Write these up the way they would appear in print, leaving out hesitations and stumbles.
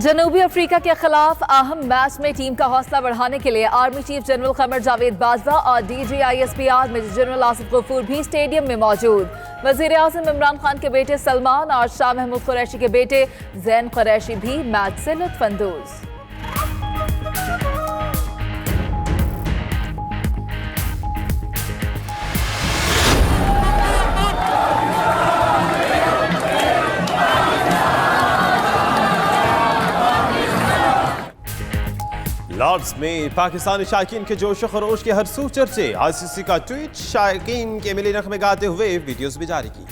जनूबी अफ्रीका के खिलाफ अहम मैच में टीम का हौसला बढ़ाने के लिए army chief general Qamar Javed Bajwa और DGISPR major general Asif Ghafoor भी स्टेडियम में मौजूद। वजीर आजम इमरान खान के बेटे सलमान और शाह महमूद कुरैशी के बेटे जैन कुरैशी भी मैच से लुत्फानंदोज। लॉर्ड्स में पाकिस्तानी शायकीन के जोश खरोश के हरसू चर्चे। ICC का ट्वीट शायकीन के मिली नगमे गाते हुए वीडियोस भी जारी की।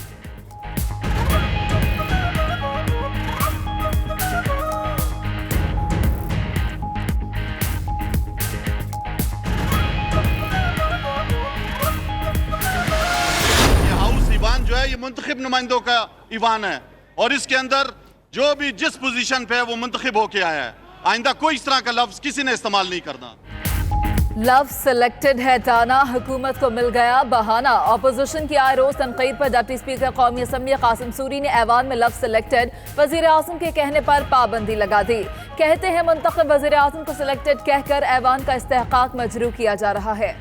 ये हाउस ईवान जो है ये मुंतखब नुमाइंदों का ईवान है और इसके अंदर जो भी जिस पोजीशन पे है वो मुंतखब होके आया है। आइंदा कोई इस तरह का लफ्ज किसी ने इस्तेमाल नहीं करना। लफ्ज सिलेक्टेड है ताना, हुकूमत को मिल गया बहाना। अपोजिशन की आए रोज तनकीद पर डिप्टी स्पीकर कौमी असम्बली कासिम सूरी ने ऐवान में लफ्ज सिलेक्टेड वजीर आजम के कहने पर पाबंदी लगा दी। कहते हैं मुंतखब वजीर आजम को सिलेक्टेड कहकर ऐवान का इस्तेहकाक मजरू किया जा रहा है।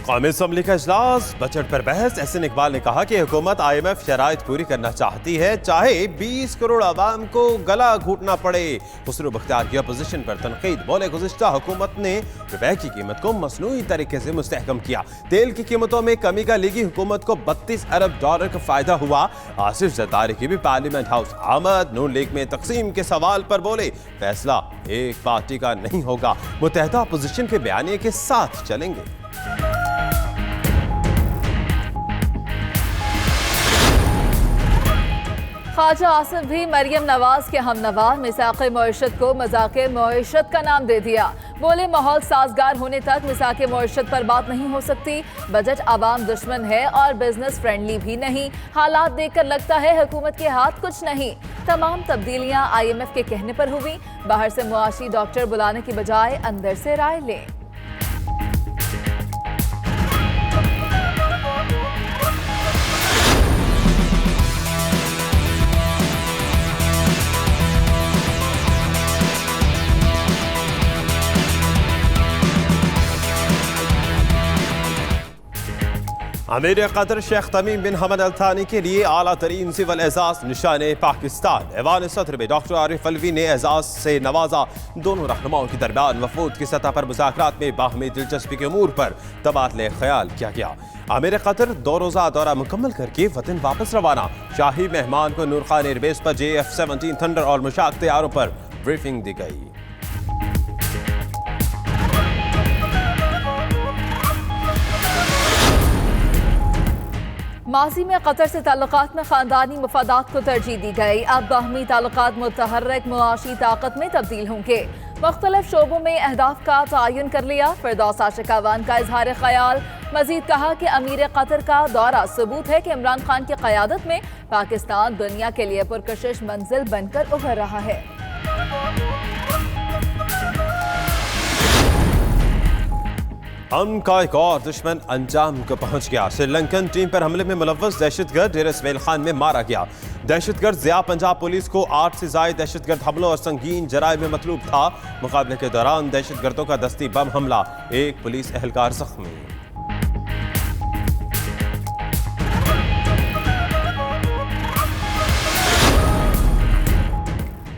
कौमी असम्बली का इजलास, बजट पर बहस। एहसन इकबाल ने कहा कि हुकूमत IMF शराइत पूरी करना चाहती है, चाहे 20 करोड़ आवाम को गला घूटना पड़े। खुसरो बख्तियार की अपोजिशन पर तनकीद, बोले गुज़िश्ता हुकूमत ने रुपए की कीमत को मसनूई तरीके से मुस्तहकम किया। तेल की कीमतों में कमी का लीगी हुकूमत को $32 अरब का फायदा हुआ। आसिफ जरदारी की भी पार्लियामेंट हाउस आमद। नून लीग में तकसीम के सवाल पर बोले फैसला एक पार्टी का नहीं होगा, मुत्तहदा अपोजिशन के बयानिए के साथ चलेंगे। ख्वाजा आसिफ भी मरियम नवाज के हमनवा। मिसाक़े मईशत को मजाक़े मईशत का नाम दे दिया। बोले माहौल साजगार होने तक मिसाक़े मईशत पर बात नहीं हो सकती। बजट आवाम दुश्मन है और बिजनेस फ्रेंडली भी नहीं। हालात देखकर लगता है हुकूमत के हाथ कुछ नहीं। तमाम तब्दीलियां IMF के कहने पर हुई। बाहर से मुआशी डॉक्टर बुलाने की बजाय अंदर से राय लें। अमीर कतर शेख तमीम बिन हमद अल थानी के लिए आला तरीन सिविल एजाज निशान पाकिस्तान। ऐवान सदर में डॉक्टर आरिफ अलवी ने एजाज से नवाजा। दोनों रहनुमाओं के दरमियान वफूद की सतह पर मुज़ाकरात में बाहमी दिलचस्पी के अमूर पर तबादले ख्याल किया गया। अमीर कतर 2 रोज़ा दौरा मुकम्मल करके वतन वापस रवाना। शाही मेहमान को नूर खान एयरबेस पर JF-17 थंडर और मुशाक तैयारों पर ब्रीफिंग दी गई। माजी में कतर से ताल्लुकात में खानदानी मफादात को तरजीह दी गई। अब बाहमी ताल्लुकात मुतहर्रिक मुआशी ताकत में तब्दील होंगे। मुख्तलिफ शोबों में अहदाफ का तयन कर लिया। फिरदौस आशिकावान का इजहार ख्याल। मजीद कहा कि अमीर कतर का दौरा सबूत है कि इमरान खान की क़यादत में पाकिस्तान दुनिया के लिए पुरकशिश मंजिल बनकर उभर रहा है। अमन का एक और दुश्मन अंजाम को पहुंच गया। श्रीलंकन टीम पर हमले में मुलव्वस दहशतगर्द डेरा इसमाइल खान में मारा गया। दहशतगर्द ज़िया पंजाब पुलिस को 8 से ज़ायद दहशतगर्द हमलों और संगीन जराए में मतलूब था। मुकाबले के दौरान दहशतगर्दों का दस्ती बम हमला, एक पुलिस एहलकार जख्मी।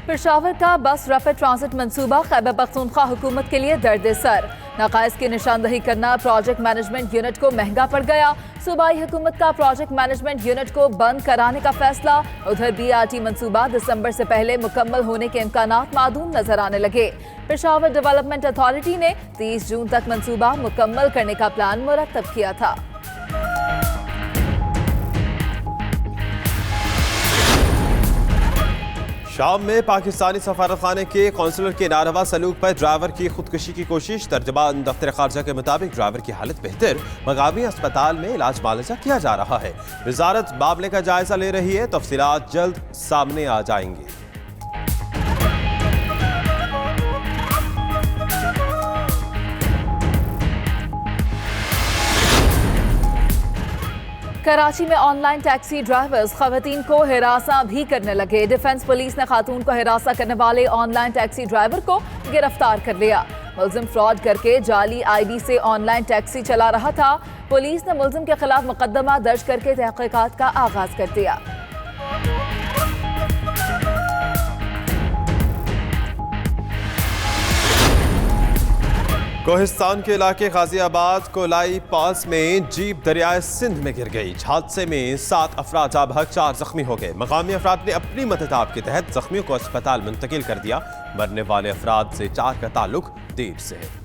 पेशावर का बस रैपिड ट्रांजिट मंसूबा खैबर पख्तूनख्वा हुकूमत के लिए दर्द सर। नकाइस की निशानदही करना प्रोजेक्ट मैनेजमेंट यूनिट को महंगा पड़ गया। सूबाई हुकूमत का प्रोजेक्ट मैनेजमेंट यूनिट को बंद कराने का फैसला। उधर BRT मंसूबा दिसंबर से पहले मुकम्मल होने के इम्कानात मादूम नजर आने लगे। पेशावर डेवलपमेंट अथॉरिटी ने 30 जून तक मंसूबा मुकम्मल करने का प्लान मुरतब किया था। शाम में पाकिस्तानी सफारतखाने के कौंसलर के नारवा सलूक पर ड्राइवर की खुदकुशी की कोशिश। तर्जमान दफ्तर खारजा के मुताबिक ड्राइवर की हालत बेहतर, मकामी अस्पताल में इलाज मुआलजा किया जा रहा है। वजारत मामले का जायजा ले रही है, तफसीलात जल्द सामने आ जाएंगी। कराची में ऑनलाइन टैक्सी ड्राइवर्स खवातीन को हिरासा भी करने लगे। डिफेंस पुलिस ने खातून को हिरासा करने वाले ऑनलाइन टैक्सी ड्राइवर को गिरफ्तार कर लिया। मुल्जिम फ्रॉड करके जाली आईडी से ऑनलाइन टैक्सी चला रहा था। पुलिस ने मुल्जिम के खिलाफ मुकदमा दर्ज करके तहकीकात का आगाज कर दिया। कोहिस्तान के इलाके गाजियाबाद कोलाई पास में जीप दरियाए सिंध में गिर गई। हादसे में 7 अफराद जाँ बहक 4 जख्मी हो गए। मकामी अफराद ने अपनी मदद के तहत जख्मियों को अस्पताल मुंतकिल कर दिया। मरने वाले अफराद से 4 का ताल्लुक देर से है।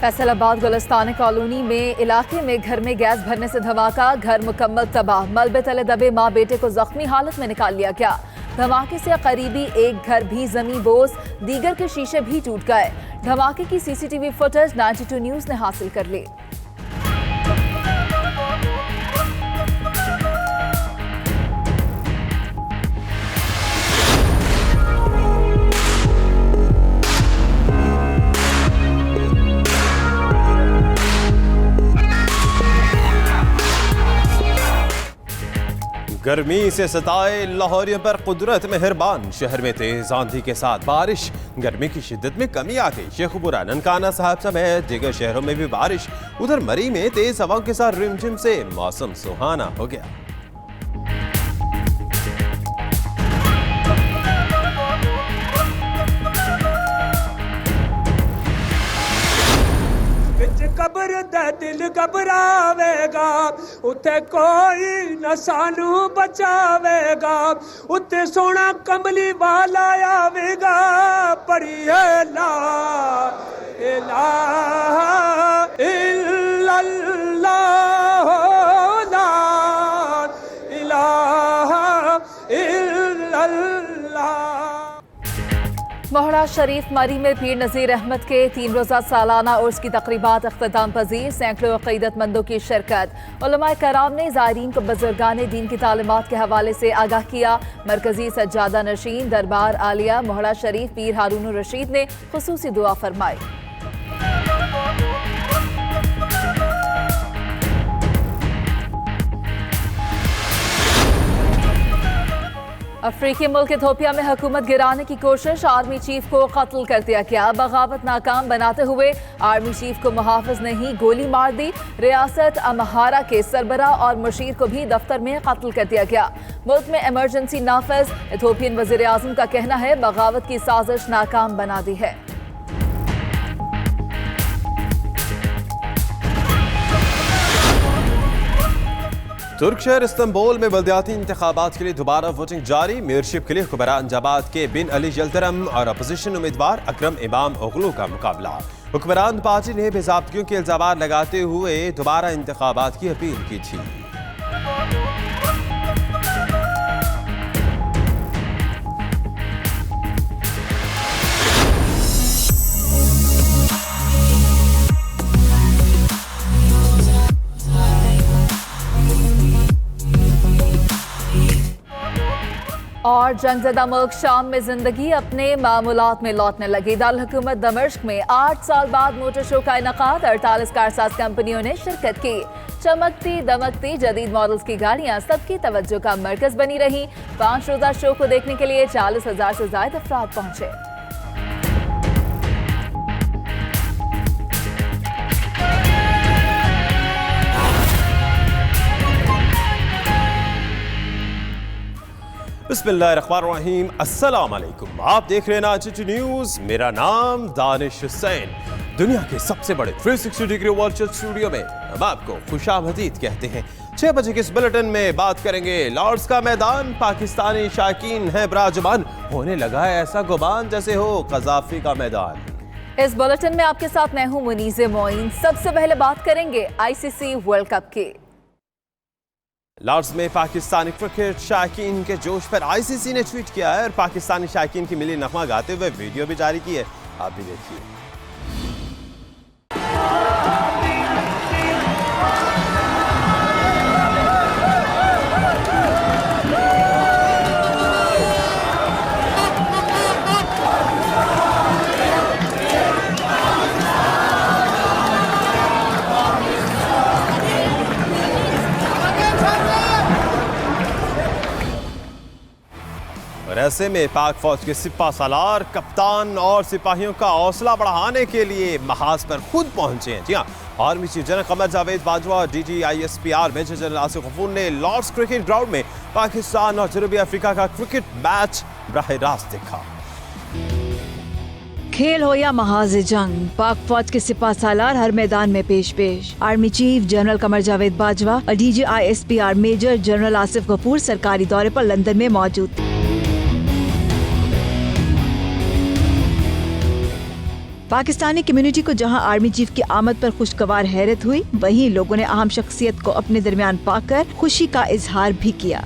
फैसलाबाद गुलिस्तान कॉलोनी में इलाके में घर में गैस भरने से धमाका, घर मुकम्मल तबाह। मलबे तले दबे मां बेटे को जख्मी हालत में निकाल लिया गया। धमाके से करीबी एक घर भी जमी बोस, दीगर के शीशे भी टूट गए। धमाके की सीसीटीवी फुटेज 92 न्यूज ने हासिल कर ली। गर्मी से सताए लाहौरियों पर कुदरत मेहरबान। शहर में तेज आंधी के साथ बारिश, गर्मी की शिद्दत में कमी आ गई। शेखपुरा, ननकाना साहब समेत दीगर शहरों में भी बारिश। उधर मरी में तेज हवाओं के साथ रिमझिम से मौसम सुहाना हो गया। कब्र दा दिल घबरावेगा, उते कोई न सानू बचावेगा। उते सोना कमली वाला आवेगा, पढ़िए ला इलाहा इल्लल्लाह, ला इलाहा इल्लल्लाह। मोहड़ा शरीफ मरी में पीर नज़ीर अहमद के 3 रोज़ा सालाना उर्स की तकरीबात अख्ताम पजीर। सैकड़ों अक़ीदतमंदों की शिरकत। उलमाए कराम ने ज़ायरीन को बुजुर्गाने दीन की तालीमात के हवाले से आगाह किया। मरकजी सज्जादा नशीन दरबार आलिया मोहड़ा शरीफ पीर हारून रशीद ने खुसूसी दुआ फरमाई। अफ्रीकी मुल्क इथियोपिया में हुकूमत गिराने की कोशिश, आर्मी चीफ को कत्ल कर दिया गया। बगावत नाकाम बनाते हुए आर्मी चीफ को मुहाफिज ने ही गोली मार दी। रियासत अमहारा के सरबरा और मुशीर को भी दफ्तर में कत्ल कर दिया गया। मुल्क में इमरजेंसी नाफिज। इथियोपियन वजीर आजम का कहना है बगावत की साजिश नाकाम बना दी है। तुर्क शहर इस्तांबुल में बल्दियाती इंतखाबात के लिए दोबारा वोटिंग जारी। मेयरशिप के लिए हुक्मरान जमात के बिन अली यल्तरम और अपोजिशन उम्मीदवार अकरम इमाम ओगलू का मुकाबला। हुक्मरान पार्टी ने बेज़ाब्तियों के इल्जाम लगाते हुए दोबारा इंतखाबात की अपील की थी। और जंगज़दा मुल्क शाम में जिंदगी अपने मामूलात में लौटने लगी। दारुल हुकूमत दमिश्क में 8 साल बाद मोटर शो का इनेकाद। 48 कारसाज कंपनियों ने शिरकत की। चमकती दमकती जदीद मॉडल्स की गाड़ियां सबकी तवज्जो का मरकज बनी रही। 5 रोजा शो को देखने के लिए 40,000 से ज्यादा अफराद पहुंचे। बिस्मिल्लाहिर्रहमानिर्रहीम, अस्सलाम वालेकुम। आप देख रहे हैं नाचिटी न्यूज। मेरा नाम दानिश हुसैन। दुनिया के सबसे बड़े 360 डिग्री वर्चुअल स्टूडियो में हम आपको खुशामदीद कहते हैं। 6 बजे के इस बुलेटिन में बात करेंगे लॉर्ड्स का मैदान। पाकिस्तानी शायकीन है बराजमान, होने लगा है ऐसा गुमान जैसे हो कज़ाफी का मैदान। इस बुलेटिन में आपके साथ मैं हूं मुनीज़े मोइन। सबसे पहले बात करेंगे आईसीसी वर्ल्ड कप की। लॉर्ड्स में पाकिस्तानी क्रिकेट शायकीन के जोश पर आईसीसी ने ट्वीट किया है और पाकिस्तानी शायकीन की मिली नगमा गाते हुए वीडियो भी जारी की है। आप भी देखिए। और ऐसे में पाक फौज के सिपा सालार कप्तान और सिपाहियों का हौसला बढ़ाने के लिए महाज पर खुद पहुंचे हैं। जी हाँ, army chief general Qamar Javed Bajwa और DGISPR major general Asif Ghafoor ने लॉर्ड्स क्रिकेट ग्राउंड में पाकिस्तान और जनूबी अफ्रीका का क्रिकेट मैच बराह रास्त देखा। खेल हो या महाज जंग, पाक फौज के सिपा सालार हर मैदान में पेश पेश। Army chief general Qamar Javed Bajwa और DGISPR major general Asif Ghafoor सरकारी दौरे पर लंदन में मौजूद थे। पाकिस्तानी कम्युनिटी को जहां आर्मी चीफ की आमद पर खुशगवार हैरत हुई, वहीं लोगों ने अहम शख्सियत को अपने दरमियान पाकर खुशी का इजहार भी किया।